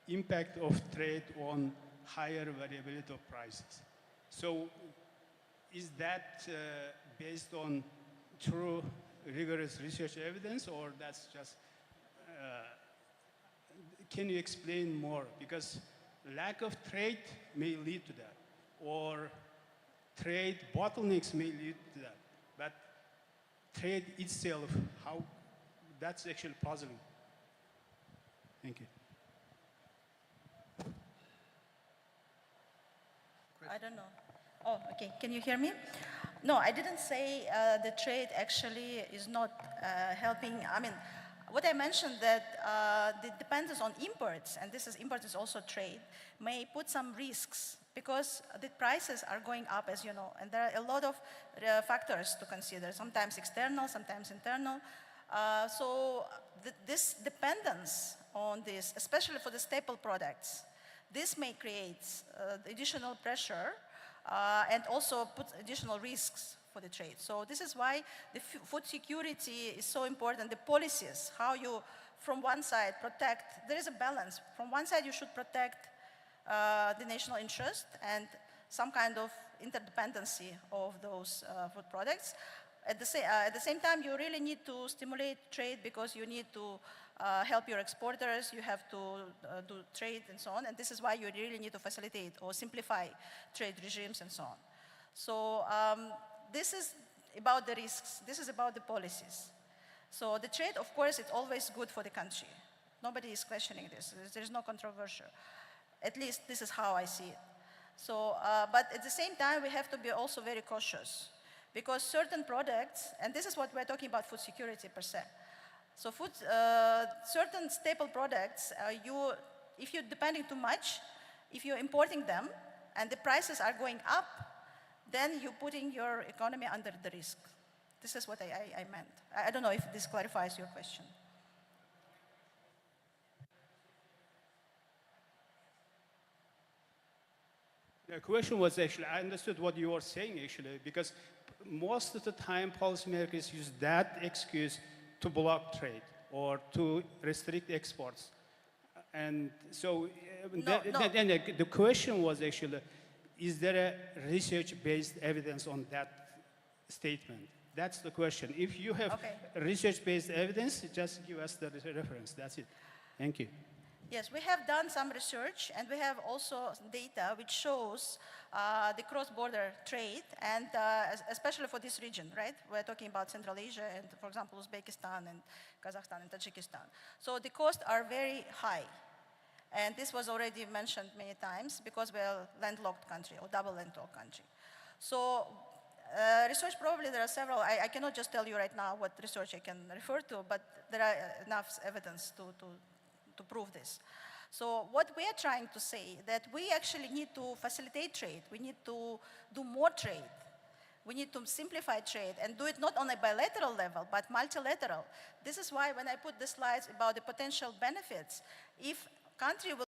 impact of trade on higher variability of prices. So is that based on true rigorous research evidence, or that's just, can you explain more? Because lack of trade may lead to that, or trade bottlenecks may lead to that. But trade itself, how, that's actually puzzling. Thank you. I don't know. Oh, okay. Can you hear me? No, I didn't say the trade actually is not helping. I mean, what I mentioned that the dependence on imports, and this is import is also trade, may put some risks because the prices are going up, as you know, and there are a lot of factors to consider, sometimes external, sometimes internal. So this dependence on this, especially for the staple products, this may create additional pressure and also put additional risks for the trade. So this is why the food security is so important. The policies, how you, from one side, protect, there is a balance. From one side, you should protect the national interest and some kind of interdependency of those food products. At the same time, you really need to stimulate trade because you need to help your exporters, you have to do trade and so on, and this is why you really need to facilitate or simplify trade regimes and so on. So this is about the risks, this is about the policies. So the trade, of course, it's always good for the country. Nobody is questioning this, there's no controversy. At least this is how I see it. So, but at the same time, we have to be also very cautious because certain products, and this is what we're talking about food security per se. So food, certain staple products, if you're depending too much, if you're importing them and the prices are going up, then you're putting your economy under the risk. This is what I meant. I don't know if this clarifies your question. The question was actually, I understood what you were saying actually, because most of the time policymakers use that excuse to block trade or to restrict exports. And so the question was actually, is there a research-based evidence on that statement? That's the question. If you have research-based evidence, just give us the reference. That's it. Thank you. Yes, we have done some research, and we have also data which shows the cross-border trade, and especially for this region, right? We're talking about Central Asia and, for example, Uzbekistan and Kazakhstan and Tajikistan. So the costs are very high. And this was already mentioned many times because we're a landlocked country or double landlocked country. So research, probably there are several. I cannot just tell you right now what research I can refer to, but there are enough evidence to prove this. So what we are trying to say that we actually need to facilitate trade. We need to do more trade We need to simplify trade and do it not on a bilateral level, but multilateral. This is why when I put the slides about the potential benefits, if country will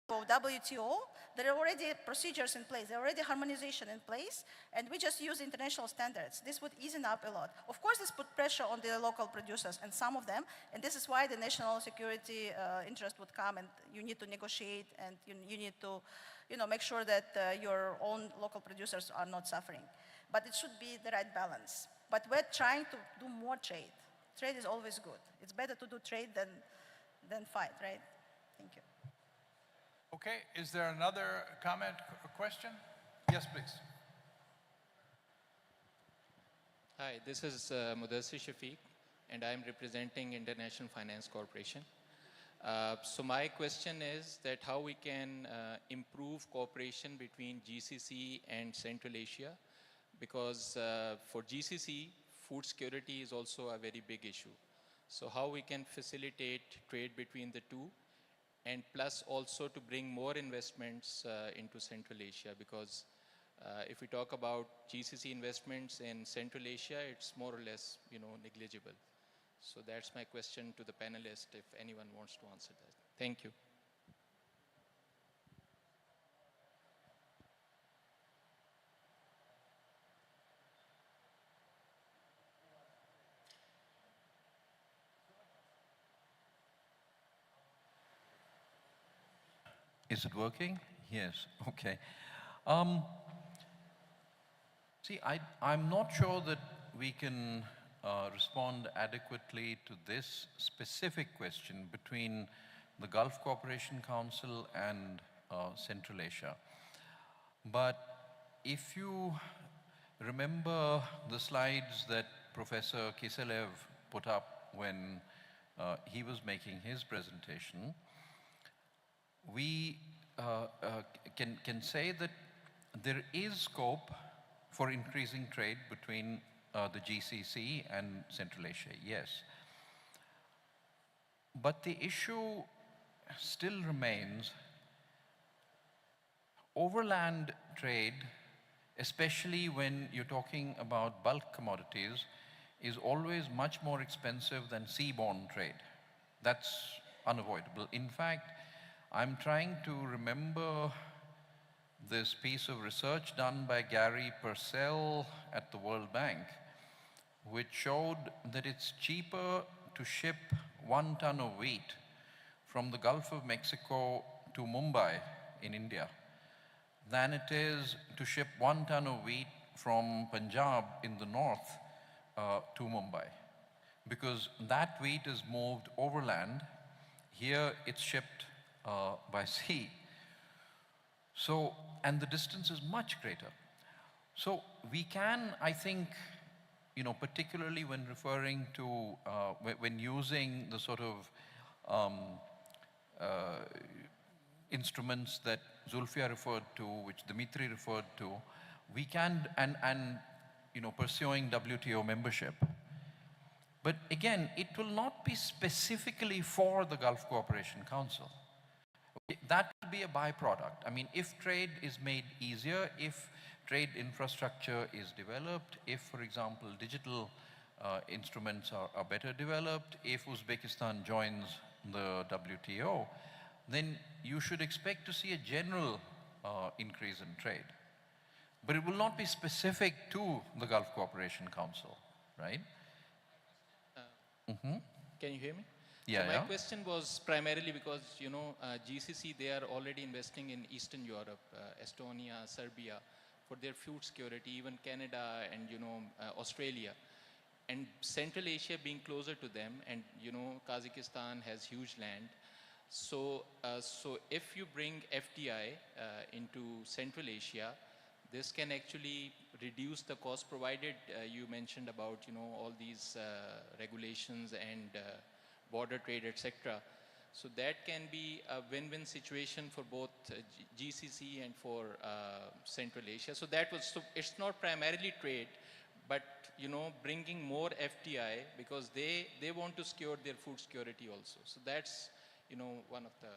go WTO, there are already procedures in place, there are already harmonization in place, and we just use international standards. This would ease up a lot. Of course, this put pressure on the local producers, and some of them, and this is why the national security interest would come, and you need to negotiate, and you need to make sure that your own local producers are not suffering. But it should be the right balance. But we're trying to do more trade. Trade is always good. It's better to do trade than fight, right? Thank you. Okay, is there another comment or question? Yes, please. Hi, this is Mudassir Shafiq, and I'm representing International Finance Corporation. So my question is that how we can improve cooperation between GCC and Central Asia, because for GCC, food security is also a very big issue. So how we can facilitate trade between the two, and plus also to bring more investments into Central Asia, because if we talk about GCC investments in Central Asia, it's more or less, negligible. So that's my question to the panelists, if anyone wants to answer that. Thank you. Is it working? Yes, okay. See, I'm not sure that we can respond adequately to this specific question between the Gulf Cooperation Council and Central Asia. But if you remember the slides that Professor Kiselev put up when he was making his presentation, we can say that there is scope for increasing trade between the GCC and Central Asia, yes. But the issue still remains, overland trade, especially when you're talking about bulk commodities, is always much more expensive than seaborne trade. That's unavoidable. In fact, I'm trying to remember this piece of research done by Gary Purcell at the World Bank, which showed that it's cheaper to ship 1 ton of wheat from the Gulf of Mexico to Mumbai in India than it is to ship 1 ton of wheat from Punjab in the north to Mumbai. Because that wheat is moved overland, here it's shipped by sea. So, and the distance is much greater. So we can, I think, particularly when referring to, when using the sort of instruments that Zulfia referred to, which Dimitri referred to, we can, and pursuing WTO membership. But again, it will not be specifically for the Gulf Cooperation Council. That will be a byproduct. I mean, if trade is made easier, if trade infrastructure is developed, if, for example, digital instruments are better developed, if Uzbekistan joins the WTO, then you should expect to see a general increase in trade. But it will not be specific to the Gulf Cooperation Council, right? Can you hear me? Yeah, so my question was primarily because, GCC, they are already investing in Eastern Europe, Estonia, Serbia, for their food security, even Canada and, Australia. And Central Asia being closer to them, and, Kazakhstan has huge land. So, so if you bring FDI into Central Asia, this can actually reduce the cost, provided you mentioned about, all these regulations and border trade, etc. So that can be a win-win situation for both GCC and for Central Asia. So that was, so it's not primarily trade, but bringing more FDI, because they want to secure their food security also. So that's one of the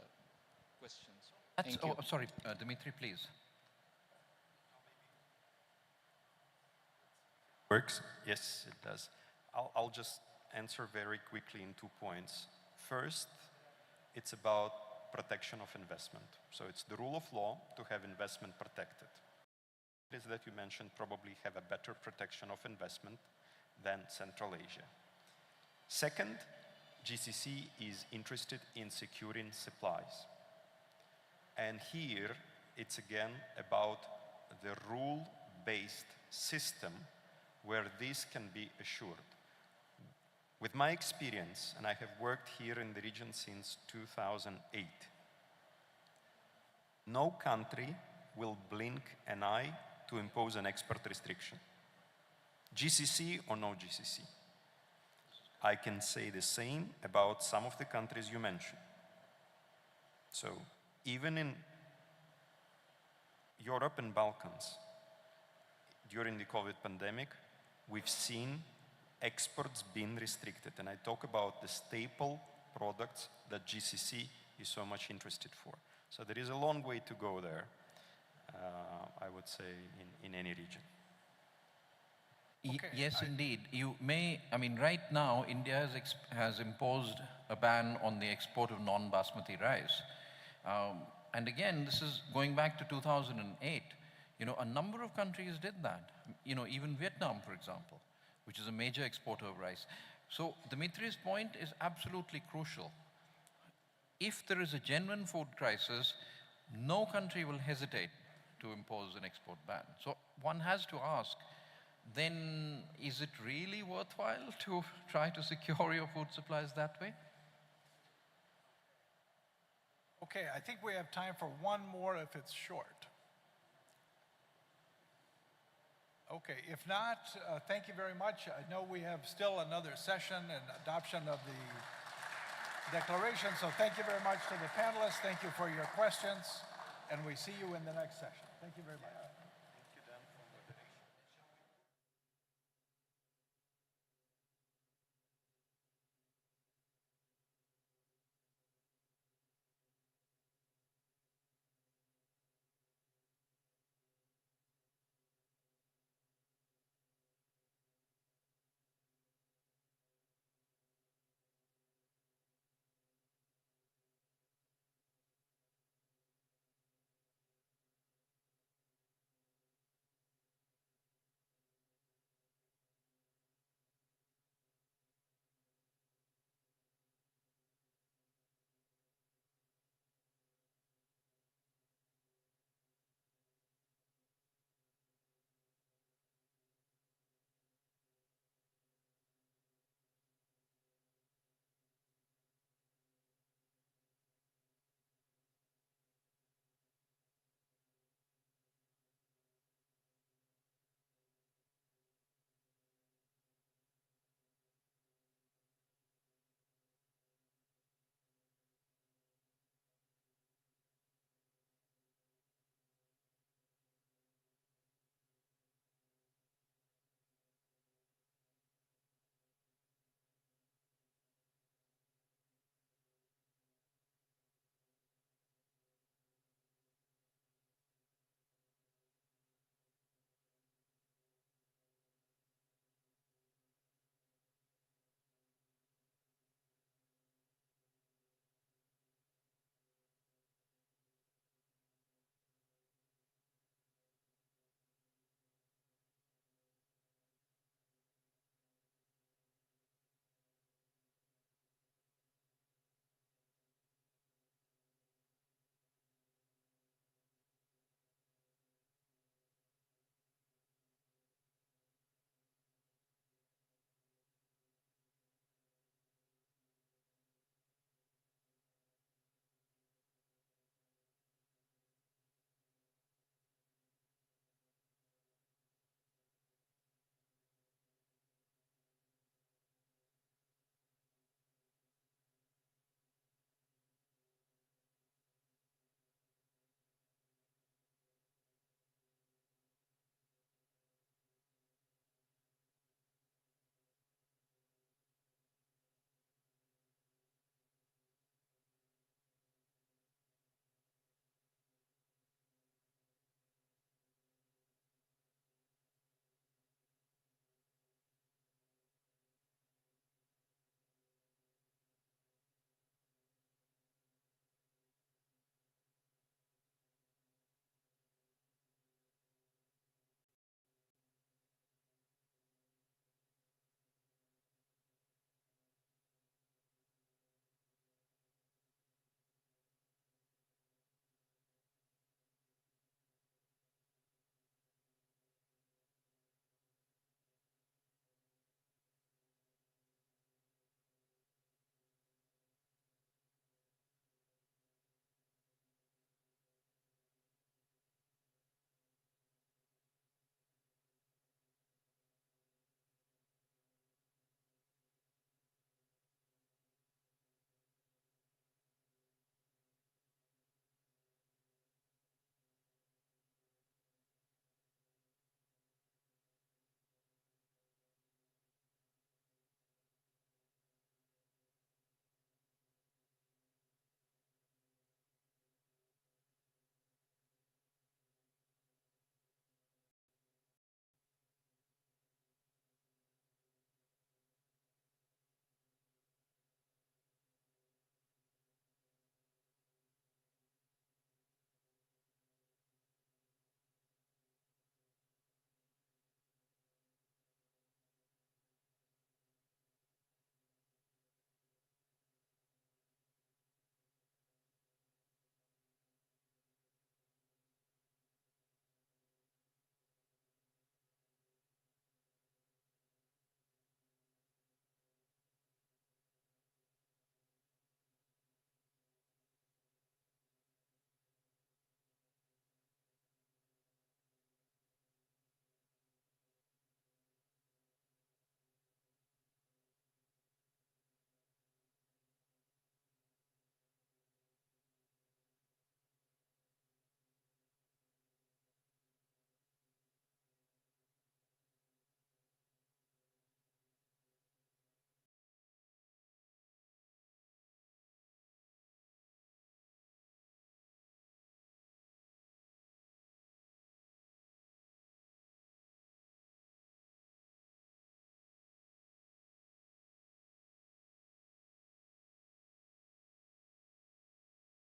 questions. Thank you. Oh, sorry, Dimitri, please. Works? Yes, it does. I'll just answer very quickly in 2 points. First, it's about protection of investment. So it's the rule of law to have investment protected. Is that you mentioned probably have a better protection of investment than Central Asia. Second, GCC is interested in securing supplies. And here, it's again about the rule-based system where this can be assured. With my experience, and I have worked here in the region since 2008, no country will blink an eye to impose an export restriction. GCC or no GCC. I can say the same about some of the countries you mentioned. So even in Europe and Balkans, during the COVID pandemic, we've seen exports being restricted. And I talk about the staple products that GCC is so much interested for. So there is a long way to go there, I would say, in any region. Okay, Yes, indeed. You may, I mean, right now, India has imposed a ban on the export of non-basmati rice. And again, this is going back to 2008. You know, a number of countries did that. You know, even Vietnam, for example, which is a major exporter of rice. So Dimitri's point is absolutely crucial. If there is a genuine food crisis, no country will hesitate to impose an export ban. So one has to ask, then is it really worthwhile to try to secure your food supplies that way? Okay, I think we have time for one more if it's short. Okay, if not, thank you very much. I know we have still another session and adoption of the declaration, so thank you very much to the panelists. Thank you for your questions, and we see you in the next session. Thank you very much.